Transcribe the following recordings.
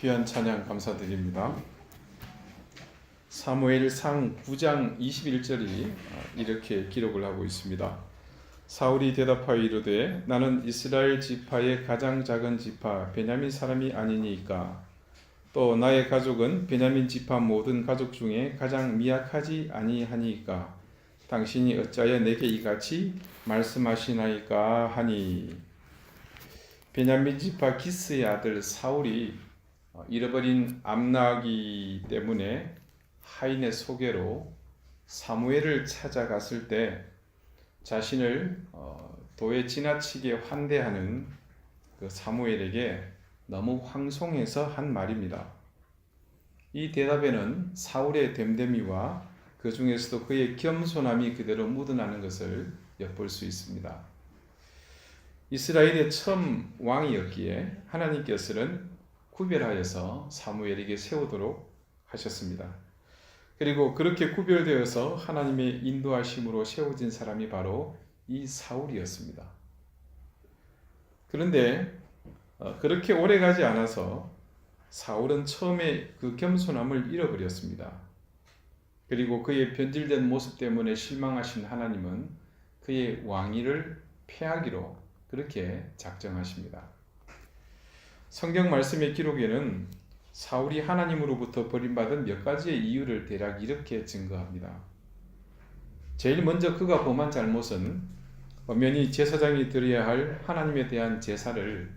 귀한 찬양 감사드립니다. 사무엘상 9장 21절이 이렇게 기록을 하고 있습니다. 사울이 대답하여 이르되 나는 이스라엘 지파의 가장 작은 지파 베냐민 사람이 아니니까 또 나의 가족은 베냐민 지파 모든 가족 중에 가장 미약하지 아니하니까 당신이 어찌하여 내게 이같이 말씀하시나이까 하니. 베냐민 지파 기스의 아들 사울이 잃어버린 암나기 때문에 하인의 소개로 사무엘을 찾아갔을 때 자신을 도에 지나치게 환대하는 그 사무엘에게 너무 황송해서 한 말입니다. 이 대답에는 사울의 됨됨이와 그 중에서도 그의 겸손함이 그대로 묻어나는 것을 엿볼 수 있습니다. 이스라엘의 처음 왕이었기에 하나님께서는 구별하여서 사무엘에게 세우도록 하셨습니다. 그리고 그렇게 구별되어서 하나님의 인도하심으로 세워진 사람이 바로 이 사울이었습니다. 그런데 그렇게 오래 가지 않아서 사울은 처음에 그 겸손함을 잃어버렸습니다. 그리고 그의 변질된 모습 때문에 실망하신 하나님은 그의 왕위를 폐하기로 그렇게 작정하십니다. 성경 말씀의 기록에는 사울이 하나님으로부터 버림받은 몇 가지의 이유를 대략 이렇게 증거합니다. 제일 먼저 그가 범한 잘못은 엄연히 제사장이 드려야 할 하나님에 대한 제사를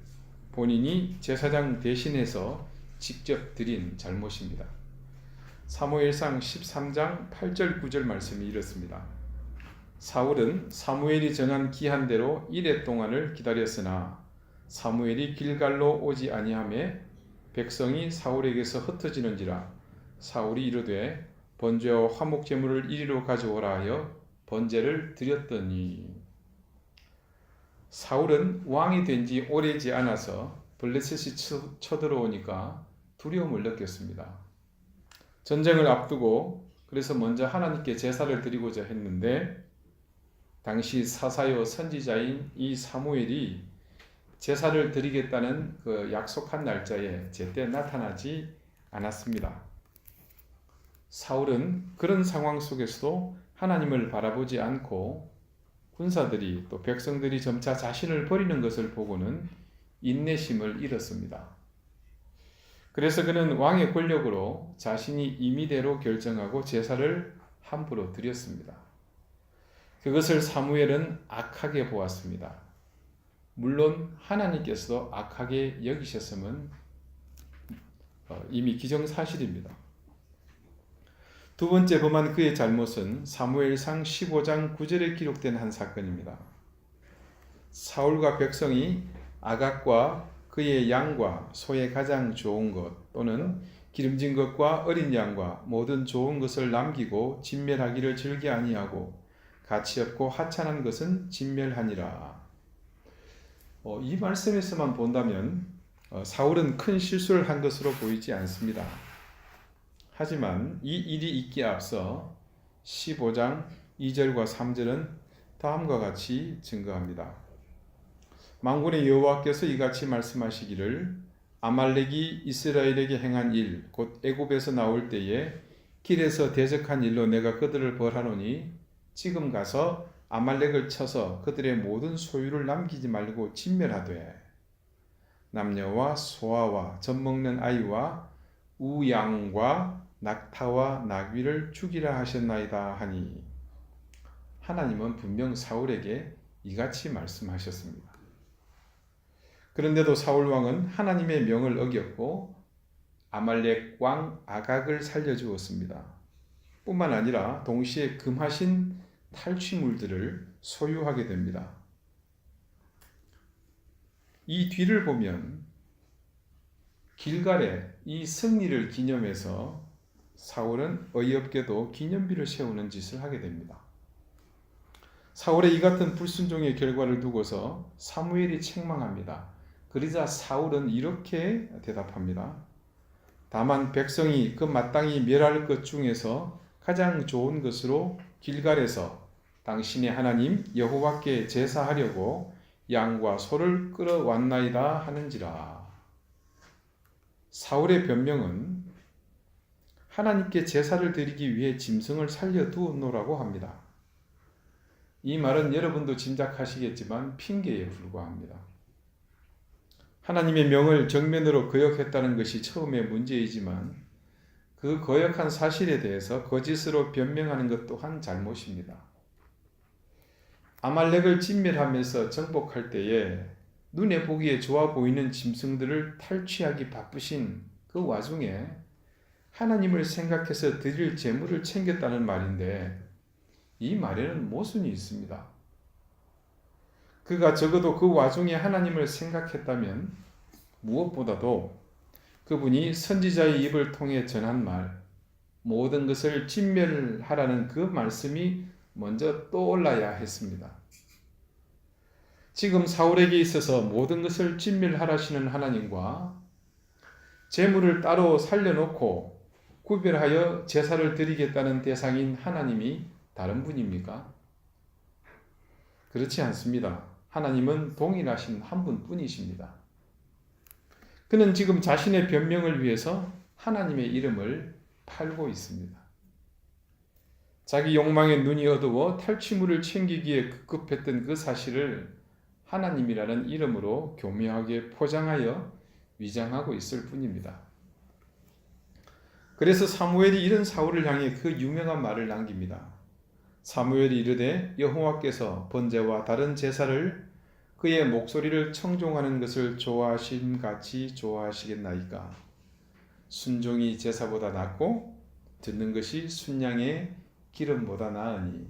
본인이 제사장 대신해서 직접 드린 잘못입니다. 사무엘상 13장 8절 9절 말씀이 이렇습니다. 사울은 사무엘이 정한 기한대로 이레 동안을 기다렸으나 사무엘이 길갈로 오지 아니하매 백성이 사울에게서 흩어지는지라. 사울이 이르되 번제와 화목 제물을 이리로 가져오라 하여 번제를 드렸더니. 사울은 왕이 된 지 오래지 않아서 블레셋이 쳐들어오니까 두려움을 느꼈습니다. 전쟁을 앞두고 그래서 먼저 하나님께 제사를 드리고자 했는데 당시 사사요 선지자인 이 사무엘이 제사를 드리겠다는 그 약속한 날짜에 제때 나타나지 않았습니다. 사울은 그런 상황 속에서도 하나님을 바라보지 않고 군사들이 또 백성들이 점차 자신을 버리는 것을 보고는 인내심을 잃었습니다. 그래서 그는 왕의 권력으로 자신이 임의대로 결정하고 제사를 함부로 드렸습니다. 그것을 사무엘은 악하게 보았습니다. 물론 하나님께서도 악하게 여기셨음은 이미 기정사실입니다. 두 번째 범한 그의 잘못은 사무엘상 15장 9절에 기록된 한 사건입니다. 사울과 백성이 아각과 그의 양과 소의 가장 좋은 것 또는 기름진 것과 어린 양과 모든 좋은 것을 남기고 진멸하기를 즐겨 아니하고 가치 없고 하찮은 것은 진멸하니라. 이 말씀에서만 본다면 사울은 큰 실수를 한 것으로 보이지 않습니다. 하지만 이 일이 있기에 앞서 15장 2절과 3절은 다음과 같이 증거합니다. 만군의 여호와께서 이같이 말씀하시기를 아말렉이 이스라엘에게 행한 일 곧 애굽에서 나올 때에 길에서 대적한 일로 내가 그들을 벌하노니 지금 가서 아말렉을 쳐서 그들의 모든 소유를 남기지 말고 진멸하되 남녀와 소아와 젖먹는 아이와 우양과 낙타와 나귀를 죽이라 하셨나이다 하니. 하나님은 분명 사울에게 이같이 말씀하셨습니다. 그런데도 사울 왕은 하나님의 명을 어겼고 아말렉 왕 아각을 살려주었습니다. 뿐만 아니라 동시에 금하신 탈취물들을 소유하게 됩니다. 이 뒤를 보면 길갈에 이 승리를 기념해서 사울은 어이없게도 기념비를 세우는 짓을 하게 됩니다. 사울의 이 같은 불순종의 결과를 두고서 사무엘이 책망합니다. 그러자 사울은 이렇게 대답합니다. 다만 백성이 그 마땅히 멸할 것 중에서 가장 좋은 것으로 길갈에서 당신의 하나님 여호와께 제사하려고 양과 소를 끌어왔나이다 하는지라. 사울의 변명은 하나님께 제사를 드리기 위해 짐승을 살려두었노라고 합니다. 이 말은 여러분도 짐작하시겠지만 핑계에 불과합니다. 하나님의 명을 정면으로 거역했다는 것이 처음의 문제이지만 그 거역한 사실에 대해서 거짓으로 변명하는 것 또한 잘못입니다. 아말렉을 진멸하면서 정복할 때에 눈에 보기에 좋아 보이는 짐승들을 탈취하기 바쁘신 그 와중에 하나님을 생각해서 드릴 제물을 챙겼다는 말인데 이 말에는 모순이 있습니다. 그가 적어도 그 와중에 하나님을 생각했다면 무엇보다도 그분이 선지자의 입을 통해 전한 말, 모든 것을 진멸하라는 그 말씀이 먼저 떠올라야 했습니다. 지금 사울에게 있어서 모든 것을 진멸하라시는 하나님과 제물을 따로 살려놓고 구별하여 제사를 드리겠다는 대상인 하나님이 다른 분입니까? 그렇지 않습니다. 하나님은 동일하신 한 분뿐이십니다. 그는 지금 자신의 변명을 위해서 하나님의 이름을 팔고 있습니다. 자기 욕망에 눈이 어두워 탈취물을 챙기기에 급급했던 그 사실을 하나님이라는 이름으로 교묘하게 포장하여 위장하고 있을 뿐입니다. 그래서 사무엘이 이런 사울을 향해 그 유명한 말을 남깁니다. 사무엘이 이르되 여호와께서 번제와 다른 제사를 그의 목소리를 청종하는 것을 좋아하심같이 좋아하시겠나이까. 순종이 제사보다 낫고 듣는 것이 순양의 기름보다 나으니.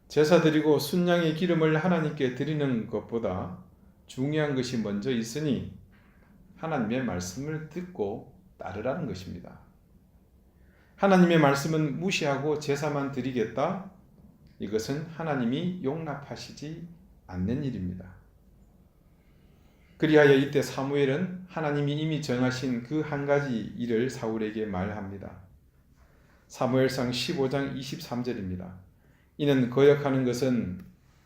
제사 드리고 순양의 기름을 하나님께 드리는 것보다 중요한 것이 먼저 있으니 하나님의 말씀을 듣고 따르라는 것입니다. 하나님의 말씀은 무시하고 제사만 드리겠다? 이것은 하나님이 용납하시지 않는 일입니다. 그리하여 이때 사무엘은 하나님이 이미 정하신 그 한 가지 일을 사울에게 말합니다. 사무엘상 15장 23절입니다. 이는 거역하는 것은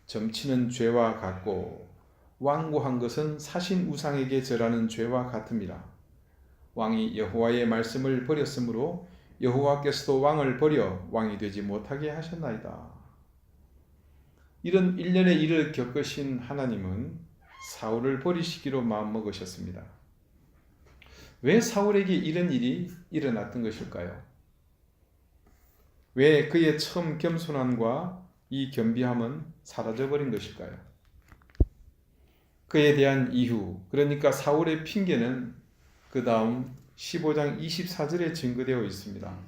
점치는 죄와 같고 완고한 것은 사신 우상에게 절하는 죄와 같음이라. 왕이 여호와의 말씀을 버렸으므로 여호와께서도 왕을 버려 왕이 되지 못하게 하셨나이다. 이런 일련의 일을 겪으신 하나님은 사울을 버리시기로 마음먹으셨습니다. 왜 사울에게 이런 일이 일어났던 것일까요? 왜 그의 처음 겸손함과 이 겸비함은 사라져버린 것일까요? 그에 대한 이유, 그러니까 사울의 핑계는 그 다음 15장 24절에 증거되어 있습니다.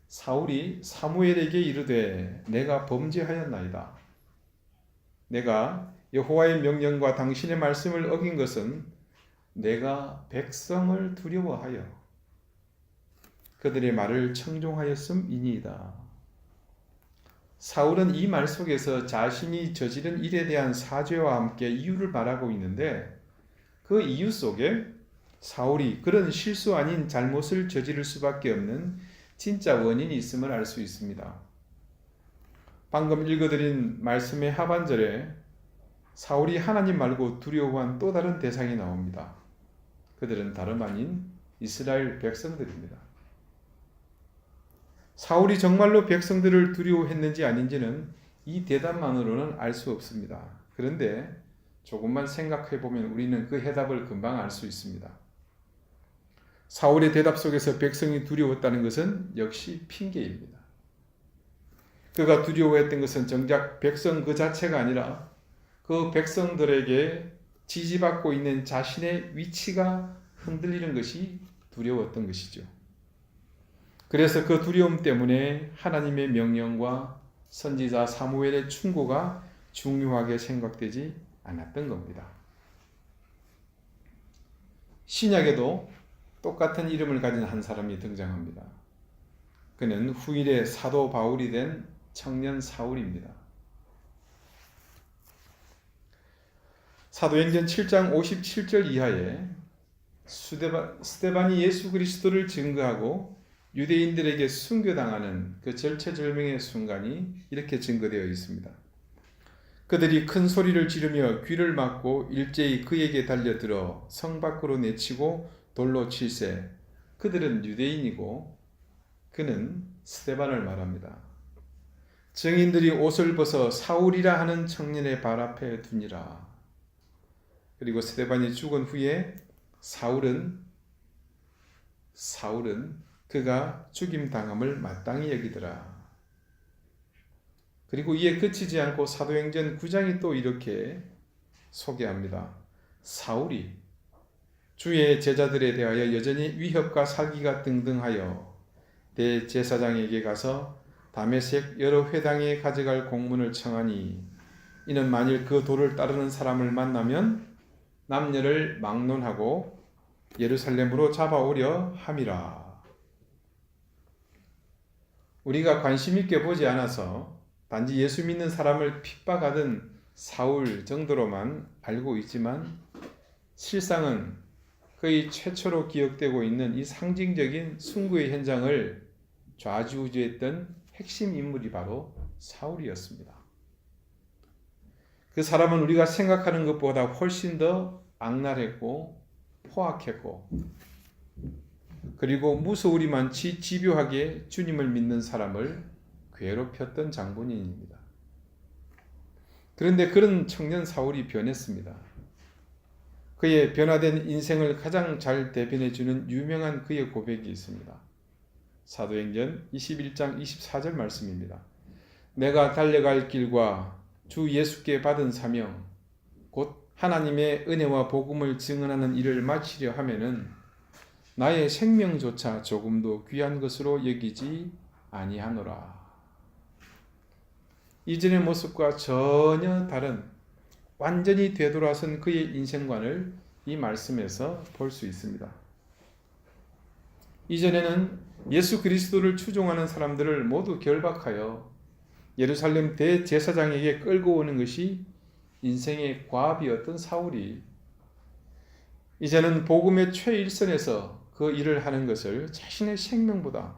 사울이 사무엘에게 이르되 내가 범죄하였나이다. 내가 여호와의 명령과 당신의 말씀을 어긴 것은 내가 백성을 두려워하여 그들의 말을 청종하였음이니이다. 사울은 이 말 속에서 자신이 저지른 일에 대한 사죄와 함께 이유를 말하고 있는데 그 이유 속에 사울이 그런 실수 아닌 잘못을 저지를 수밖에 없는 진짜 원인이 있음을 알 수 있습니다. 방금 읽어드린 말씀의 하반절에 사울이 하나님 말고 두려워한 또 다른 대상이 나옵니다. 그들은 다름 아닌 이스라엘 백성들입니다. 사울이 정말로 백성들을 두려워했는지 아닌지는 이 대답만으로는 알 수 없습니다. 그런데 조금만 생각해 보면 우리는 그 해답을 금방 알 수 있습니다. 사울의 대답 속에서 백성이 두려웠다는 것은 역시 핑계입니다. 그가 두려워했던 것은 정작 백성 그 자체가 아니라 그 백성들에게 지지받고 있는 자신의 위치가 흔들리는 것이 두려웠던 것이죠. 그래서 그 두려움 때문에 하나님의 명령과 선지자 사무엘의 충고가 중요하게 생각되지 않았던 겁니다. 신약에도 똑같은 이름을 가진 한 사람이 등장합니다. 그는 후일에 사도 바울이 된 청년 사울입니다. 사도행전 7장 57절 이하에 스데반이 예수 그리스도를 증거하고 유대인들에게 순교당하는 그 절체절명의 순간이 이렇게 증거되어 있습니다. 그들이 큰 소리를 지르며 귀를 막고 일제히 그에게 달려들어 성 밖으로 내치고 돌로 칠세. 그들은 유대인이고 그는 스데반을 말합니다. 증인들이 옷을 벗어 사울이라 하는 청년의 발 앞에 두니라. 그리고 스데반이 죽은 후에 사울은 그가 죽임당함을 마땅히 여기더라. 그리고 이에 그치지 않고 사도행전 9장이 또 이렇게 소개합니다. 사울이 주의 제자들에 대하여 여전히 위협과 사기가 등등하여 대제사장에게 가서 다메섹 여러 회당에 가져갈 공문을 청하니 이는 만일 그 도를 따르는 사람을 만나면 남녀를 막론하고 예루살렘으로 잡아오려 함이라. 우리가 관심 있게 보지 않아서 단지 예수 믿는 사람을 핍박하던 사울 정도로만 알고 있지만 실상은 거의 최초로 기억되고 있는 이 상징적인 순교의 현장을 좌지우지했던 핵심 인물이 바로 사울이었습니다. 그 사람은 우리가 생각하는 것보다 훨씬 더 악랄했고 포악했고 그리고 무서우리만치 집요하게 주님을 믿는 사람을 괴롭혔던 장본인입니다. 그런데 그런 청년 사울이 변했습니다. 그의 변화된 인생을 가장 잘 대변해주는 유명한 그의 고백이 있습니다. 사도행전 21장 24절 말씀입니다. 내가 달려갈 길과 주 예수께 받은 사명 곧 하나님의 은혜와 복음을 증언하는 일을 마치려 하면은 나의 생명조차 조금도 귀한 것으로 여기지 아니하노라. 이전의 모습과 전혀 다른 완전히 되돌아선 그의 인생관을 이 말씀에서 볼 수 있습니다. 이전에는 예수 그리스도를 추종하는 사람들을 모두 결박하여 예루살렘 대제사장에게 끌고 오는 것이 인생의 과업이었던 사울이 이제는 복음의 최일선에서 그 일을 하는 것을 자신의 생명보다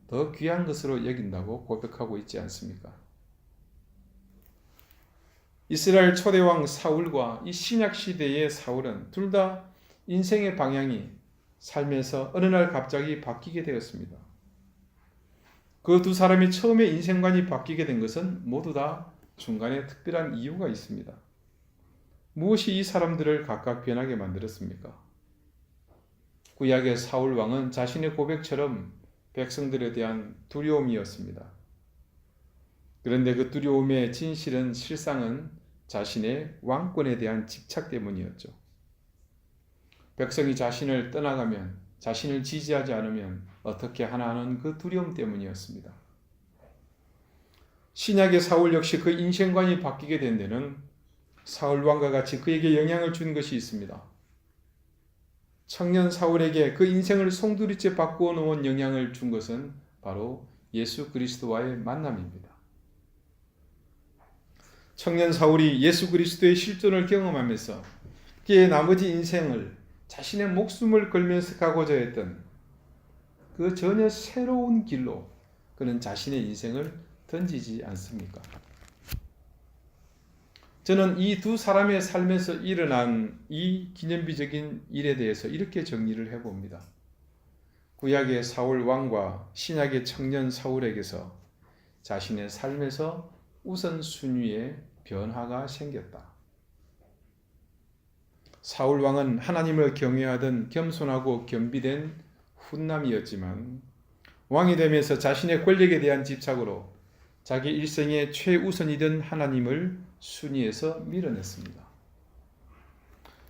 더 귀한 것으로 여긴다고 고백하고 있지 않습니까? 이스라엘 초대왕 사울과 이 신약 시대의 사울은 둘 다 인생의 방향이 삶에서 어느 날 갑자기 바뀌게 되었습니다. 그 두 사람이 처음에 인생관이 바뀌게 된 것은 모두 다 중간에 특별한 이유가 있습니다. 무엇이 이 사람들을 각각 변하게 만들었습니까? 구약의 사울 왕은 자신의 고백처럼 백성들에 대한 두려움이었습니다. 그런데 그 두려움의 진실은 실상은 자신의 왕권에 대한 집착 때문이었죠. 백성이 자신을 떠나가면, 자신을 지지하지 않으면 어떻게 하나 하는 그 두려움 때문이었습니다. 신약의 사울 역시 그 인생관이 바뀌게 된 데는 사울 왕과 같이 그에게 영향을 준 것이 있습니다. 청년 사울에게 그 인생을 송두리째 바꾸어 놓은 영향을 준 것은 바로 예수 그리스도와의 만남입니다. 청년 사울이 예수 그리스도의 실존을 경험하면서 그의 나머지 인생을 자신의 목숨을 걸면서 가고자 했던 그 전혀 새로운 길로 그는 자신의 인생을 던지지 않습니까? 저는 이 두 사람의 삶에서 일어난 이 기념비적인 일에 대해서 이렇게 정리를 해봅니다. 구약의 사울 왕과 신약의 청년 사울에게서 자신의 삶에서 우선순위의 변화가 생겼다. 사울 왕은 하나님을 경외하던 겸손하고 겸비된 훈남이었지만 왕이 되면서 자신의 권력에 대한 집착으로 자기 일생의 최우선이던 하나님을 순위에서 밀어냈습니다.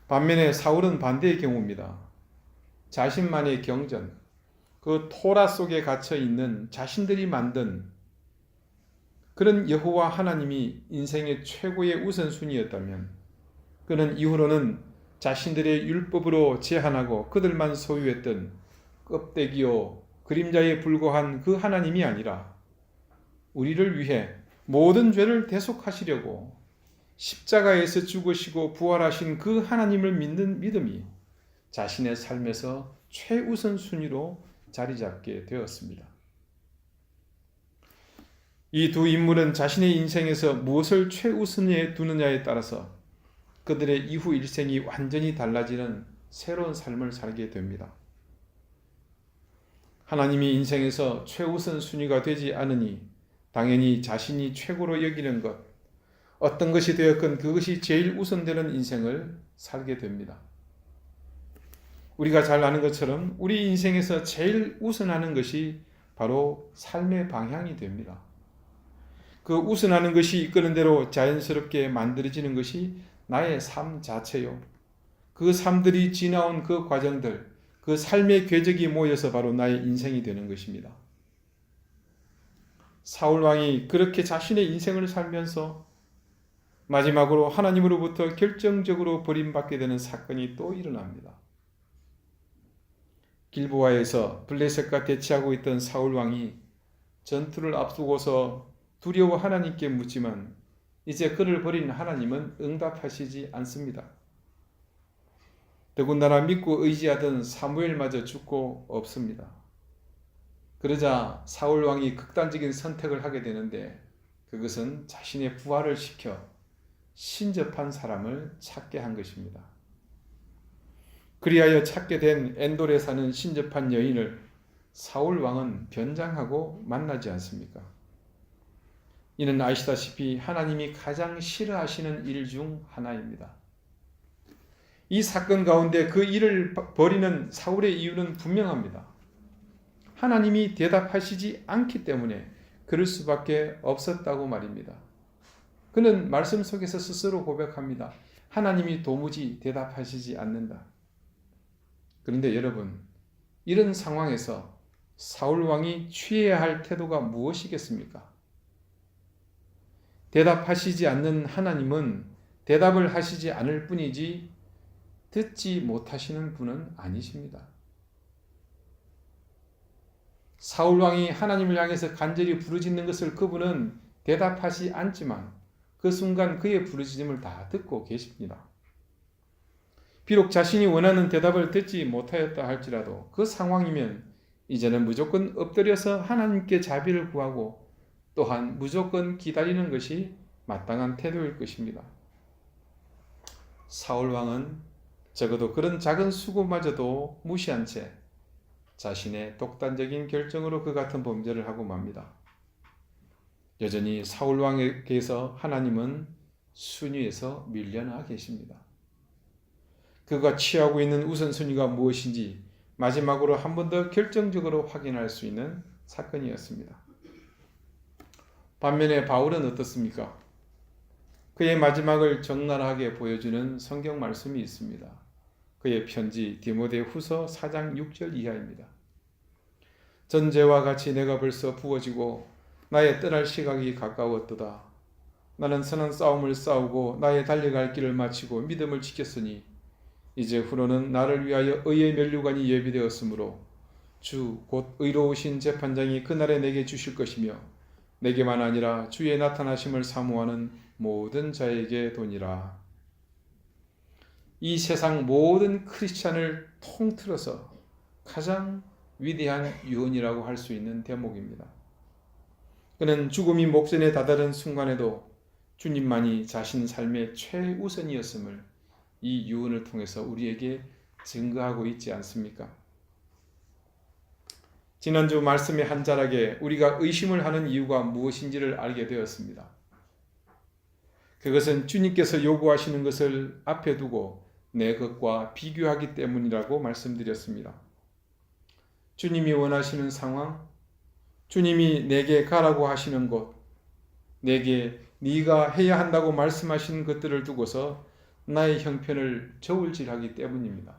반면에 사울은 반대의 경우입니다. 자신만의 경전, 그 토라 속에 갇혀 있는 자신들이 만든 그런 여호와 하나님이 인생의 최고의 우선순위였다면 그는 이후로는 자신들의 율법으로 제한하고 그들만 소유했던 껍데기요 그림자에 불과한 그 하나님이 아니라 우리를 위해 모든 죄를 대속하시려고 십자가에서 죽으시고 부활하신 그 하나님을 믿는 믿음이 자신의 삶에서 최우선 순위로 자리 잡게 되었습니다. 이 두 인물은 자신의 인생에서 무엇을 최우선에 두느냐에 따라서 그들의 이후 일생이 완전히 달라지는 새로운 삶을 살게 됩니다. 하나님이 인생에서 최우선 순위가 되지 않으니 당연히 자신이 최고로 여기는 것, 어떤 것이 되었건 그것이 제일 우선되는 인생을 살게 됩니다. 우리가 잘 아는 것처럼 우리 인생에서 제일 우선하는 것이 바로 삶의 방향이 됩니다. 그 우선하는 것이 이끄는 대로 자연스럽게 만들어지는 것이 나의 삶 자체요. 그 삶들이 지나온 그 과정들, 그 삶의 궤적이 모여서 바로 나의 인생이 되는 것입니다. 사울 왕이 그렇게 자신의 인생을 살면서 마지막으로 하나님으로부터 결정적으로 버림받게 되는 사건이 또 일어납니다. 길보아에서 블레셋과 대치하고 있던 사울 왕이 전투를 앞두고서 두려워 하나님께 묻지만 이제 그를 버린 하나님은 응답하시지 않습니다. 더군다나 믿고 의지하던 사무엘마저 죽고 없습니다. 그러자 사울 왕이 극단적인 선택을 하게 되는데 그것은 자신의 부하를 시켜 신접한 사람을 찾게 한 것입니다. 그리하여 찾게 된 엔돌에 사는 신접한 여인을 사울 왕은 변장하고 만나지 않습니까? 이는 아시다시피 하나님이 가장 싫어하시는 일 중 하나입니다. 이 사건 가운데 그 일을 벌이는 사울의 이유는 분명합니다. 하나님이 대답하시지 않기 때문에 그럴 수밖에 없었다고 말입니다. 그는 말씀 속에서 스스로 고백합니다. 하나님이 도무지 대답하시지 않는다. 그런데 여러분, 이런 상황에서 사울 왕이 취해야 할 태도가 무엇이겠습니까? 대답하시지 않는 하나님은 대답을 하시지 않을 뿐이지 듣지 못하시는 분은 아니십니다. 사울 왕이 하나님을 향해서 간절히 부르짖는 것을 그분은 대답하지 않지만 그 순간 그의 부르짖음을 다 듣고 계십니다. 비록 자신이 원하는 대답을 듣지 못하였다 할지라도 그 상황이면 이제는 무조건 엎드려서 하나님께 자비를 구하고 또한 무조건 기다리는 것이 마땅한 태도일 것입니다. 사울 왕은 적어도 그런 작은 수고마저도 무시한 채 자신의 독단적인 결정으로 그 같은 범죄를 하고 맙니다. 여전히 사울 왕에게서 하나님은 순위에서 밀려나 계십니다. 그가 취하고 있는 우선순위가 무엇인지 마지막으로 한 번 더 결정적으로 확인할 수 있는 사건이었습니다. 반면에 바울은 어떻습니까? 그의 마지막을 적나라하게 보여주는 성경 말씀이 있습니다. 그의 편지 디모데후서 4장 6절 이하입니다. 전제와 같이 내가 벌써 부어지고 나의 떠날 시각이 가까웠도다. 나는 선한 싸움을 싸우고 나의 달려갈 길을 마치고 믿음을 지켰으니 이제 후로는 나를 위하여 의의 면류관이 예비되었으므로 주 곧 의로우신 재판장이 그날에 내게 주실 것이며 내게만 아니라 주의 나타나심을 사모하는 모든 자에게 도니라. 이 세상 모든 크리스찬을 통틀어서 가장 위대한 유언이라고 할 수 있는 대목입니다. 그는 죽음이 목전에 다다른 순간에도 주님만이 자신 삶의 최우선이었음을 이 유언을 통해서 우리에게 증거하고 있지 않습니까? 지난주 말씀의 한 자락에 우리가 의심을 하는 이유가 무엇인지를 알게 되었습니다. 그것은 주님께서 요구하시는 것을 앞에 두고 내 것과 비교하기 때문이라고 말씀드렸습니다. 주님이 원하시는 상황, 주님이 내게 가라고 하시는 곳, 내게 네가 해야 한다고 말씀하시는 것들을 두고서 나의 형편을 저울질하기 때문입니다.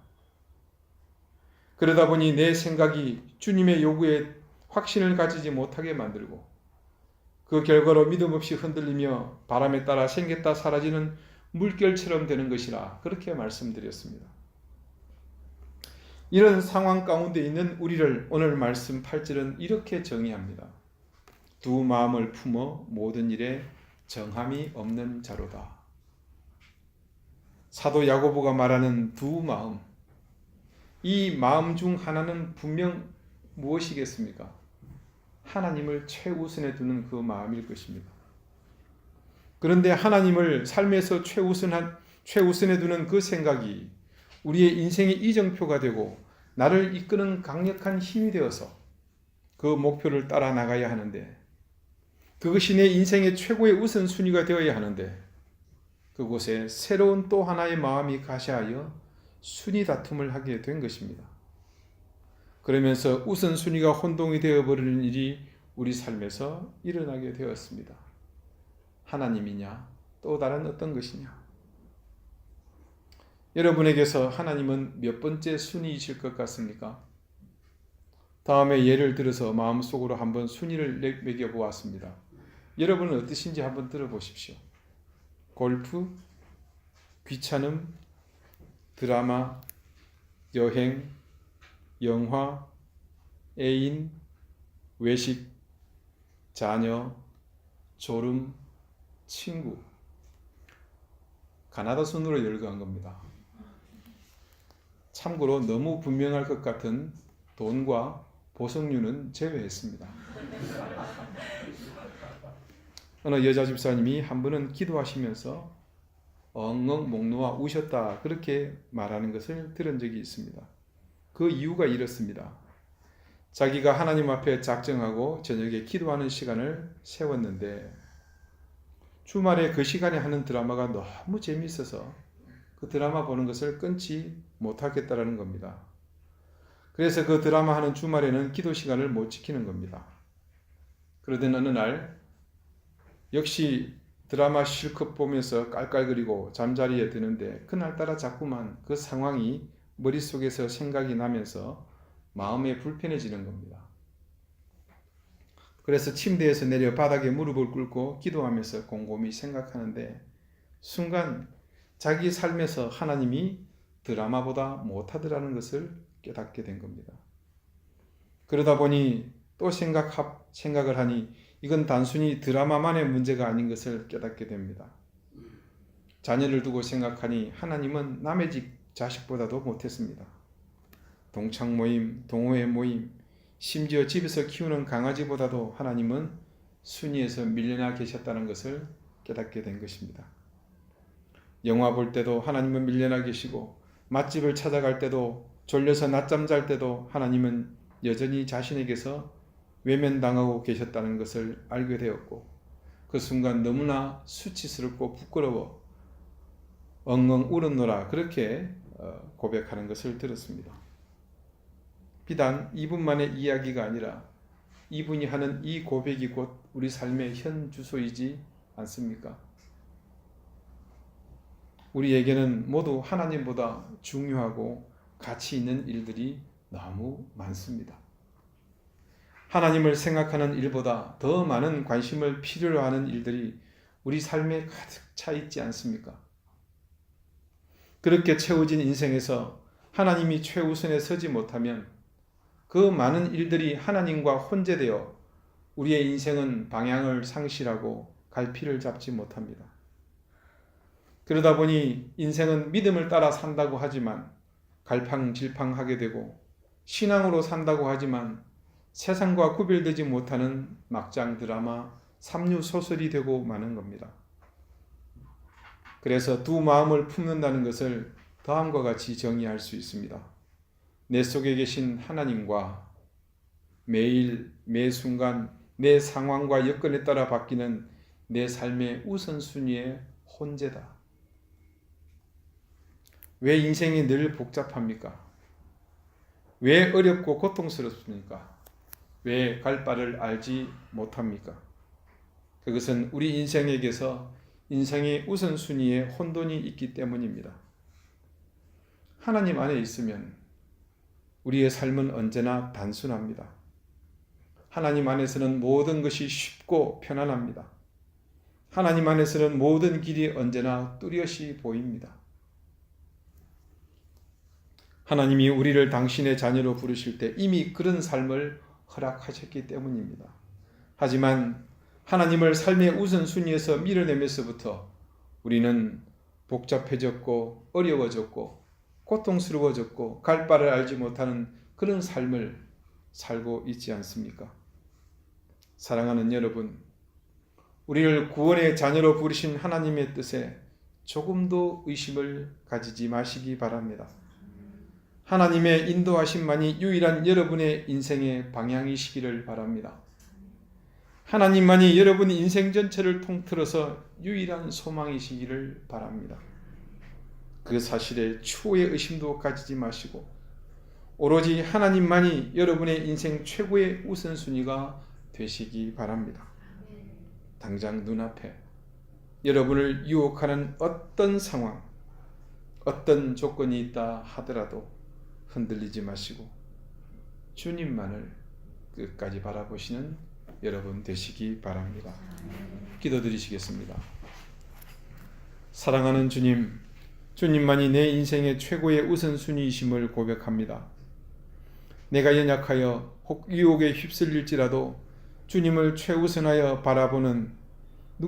그러다 보니 내 생각이 주님의 요구에 확신을 가지지 못하게 만들고 그 결과로 믿음 없이 흔들리며 바람에 따라 생겼다 사라지는 물결처럼 되는 것이라 그렇게 말씀드렸습니다. 이런 상황 가운데 있는 우리를 오늘 말씀 8절은 이렇게 정의합니다. 두 마음을 품어 모든 일에 정함이 없는 자로다. 사도 야고보가 말하는 두 마음, 이 마음 중 하나는 분명 무엇이겠습니까? 하나님을 최우선에 두는 그 마음일 것입니다. 그런데 하나님을 삶에서 최우선에 두는 그 생각이 우리의 인생의 이정표가 되고 나를 이끄는 강력한 힘이 되어서 그 목표를 따라 나가야 하는데, 그것이 내 인생의 최고의 우선순위가 되어야 하는데, 그곳에 새로운 또 하나의 마음이 가시하여 순위 다툼을 하게 된 것입니다. 그러면서 우선순위가 혼동이 되어버리는 일이 우리 삶에서 일어나게 되었습니다. 하나님이냐 또 다른 어떤 것이냐. 여러분에게서 하나님은 몇 번째 순위이실 것 같습니까? 다음에 예를 들어서 마음속으로 한번 순위를 매겨보았습니다. 여러분은 어떠신지 한번 들어보십시오. 골프, 귀찮음, 드라마, 여행, 영화, 애인, 외식, 자녀, 졸음, 친구. 가나다 순으로 열거한 겁니다. 참고로 너무 분명할 것 같은 돈과 보석류는 제외했습니다. 어느 여자 집사님이 한 번은 기도하시면서 엉엉 목 놓아 우셨다, 그렇게 말하는 것을 들은 적이 있습니다. 그 이유가 이렇습니다. 자기가 하나님 앞에 작정하고 저녁에 기도하는 시간을 세웠는데 주말에 그 시간에 하는 드라마가 너무 재미있어서 그 드라마 보는 것을 끊지 못하겠다라는 겁니다. 그래서 그 드라마 하는 주말에는 기도 시간을 못 지키는 겁니다. 그러던 어느 날 역시 드라마 실컷 보면서 깔깔거리고 잠자리에 드는데 그날따라 자꾸만 그 상황이 머릿속에서 생각이 나면서 마음이 불편해지는 겁니다. 그래서 침대에서 내려 바닥에 무릎을 꿇고 기도하면서 곰곰이 생각하는데 순간 자기 삶에서 하나님이 드라마보다 못하더라는 것을 깨닫게 된 겁니다. 그러다 보니 또 생각을 하니 이건 단순히 드라마만의 문제가 아닌 것을 깨닫게 됩니다. 자녀를 두고 생각하니 하나님은 남의 집 자식보다도 못했습니다. 동창 모임, 동호회 모임, 심지어 집에서 키우는 강아지보다도 하나님은 순위에서 밀려나 계셨다는 것을 깨닫게 된 것입니다. 영화 볼 때도 하나님은 밀려나 계시고, 맛집을 찾아갈 때도, 졸려서 낮잠 잘 때도 하나님은 여전히 자신에게서 외면당하고 계셨다는 것을 알게 되었고, 그 순간 너무나 수치스럽고 부끄러워 엉엉 울었노라, 그렇게 고백하는 것을 들었습니다. 비단 이분만의 이야기가 아니라 이분이 하는 이 고백이 곧 우리 삶의 현 주소이지 않습니까? 우리에게는 모두 하나님보다 중요하고 가치 있는 일들이 너무 많습니다. 하나님을 생각하는 일보다 더 많은 관심을 필요로 하는 일들이 우리 삶에 가득 차 있지 않습니까? 그렇게 채워진 인생에서 하나님이 최우선에 서지 못하면 그 많은 일들이 하나님과 혼재되어 우리의 인생은 방향을 상실하고 갈피를 잡지 못합니다. 그러다 보니 인생은 믿음을 따라 산다고 하지만 갈팡질팡하게 되고, 신앙으로 산다고 하지만 세상과 구별되지 못하는 막장 드라마, 삼류 소설이 되고 마는 겁니다. 그래서 두 마음을 품는다는 것을 다음과 같이 정의할 수 있습니다. 내 속에 계신 하나님과 매일 매 순간 내 상황과 여건에 따라 바뀌는 내 삶의 우선순위의 혼재다. 왜 인생이 늘 복잡합니까? 왜 어렵고 고통스럽습니까? 왜 갈 바를 알지 못합니까? 그것은 우리 인생에게서 인생의 우선순위에 혼돈이 있기 때문입니다. 하나님 안에 있으면 우리의 삶은 언제나 단순합니다. 하나님 안에서는 모든 것이 쉽고 편안합니다. 하나님 안에서는 모든 길이 언제나 뚜렷이 보입니다. 하나님이 우리를 당신의 자녀로 부르실 때 이미 그런 삶을 허락하셨기 때문입니다. 하지만 하나님을 삶의 우선순위에서 밀어내면서부터 우리는 복잡해졌고 어려워졌고 고통스러워졌고 갈 바를 알지 못하는 그런 삶을 살고 있지 않습니까? 사랑하는 여러분, 우리를 구원의 자녀로 부르신 하나님의 뜻에 조금도 의심을 가지지 마시기 바랍니다. 하나님의 인도하심만이 유일한 여러분의 인생의 방향이시기를 바랍니다. 하나님만이 여러분 인생 전체를 통틀어서 유일한 소망이시기를 바랍니다. 그 사실에 추호의 의심도 가지지 마시고 오로지 하나님만이 여러분의 인생 최고의 우선순위가 되시기 바랍니다. 당장 눈앞에 여러분을 유혹하는 어떤 상황, 어떤 조건이 있다 하더라도 흔들리지 마시고 주님만을 끝까지 바라보시는 여러분 되시기 바랍니다. 기도드리시겠습니다. 사랑하는 주님, 주님만이 내 인생의 최고의 우선순위이심을 고백합니다. 내가 연약하여 혹 유혹에 휩쓸릴지라도 주님을 최우선하여 바라보는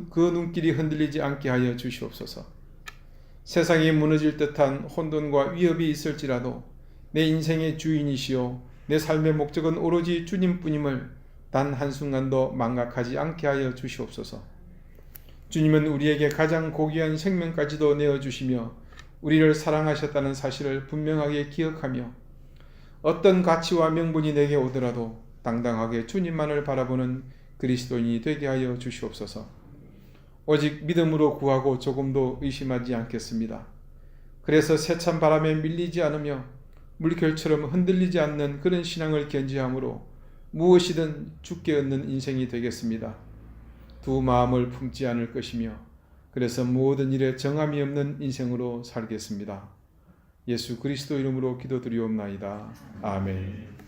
그 눈길이 흔들리지 않게 하여 주시옵소서. 세상이 무너질 듯한 혼돈과 위협이 있을지라도 내 인생의 주인이시오 내 삶의 목적은 오로지 주님뿐임을 단 한순간도 망각하지 않게 하여 주시옵소서. 주님은 우리에게 가장 고귀한 생명까지도 내어주시며 우리를 사랑하셨다는 사실을 분명하게 기억하며 어떤 가치와 명분이 내게 오더라도 당당하게 주님만을 바라보는 그리스도인이 되게 하여 주시옵소서. 오직 믿음으로 구하고 조금도 의심하지 않겠습니다. 그래서 세찬 바람에 밀리지 않으며 물결처럼 흔들리지 않는 그런 신앙을 견지함으로 무엇이든 주께 얻는 인생이 되겠습니다. 두 마음을 품지 않을 것이며 그래서 모든 일에 정함이 없는 인생으로 살겠습니다. 예수 그리스도 이름으로 기도드리옵나이다. 아멘.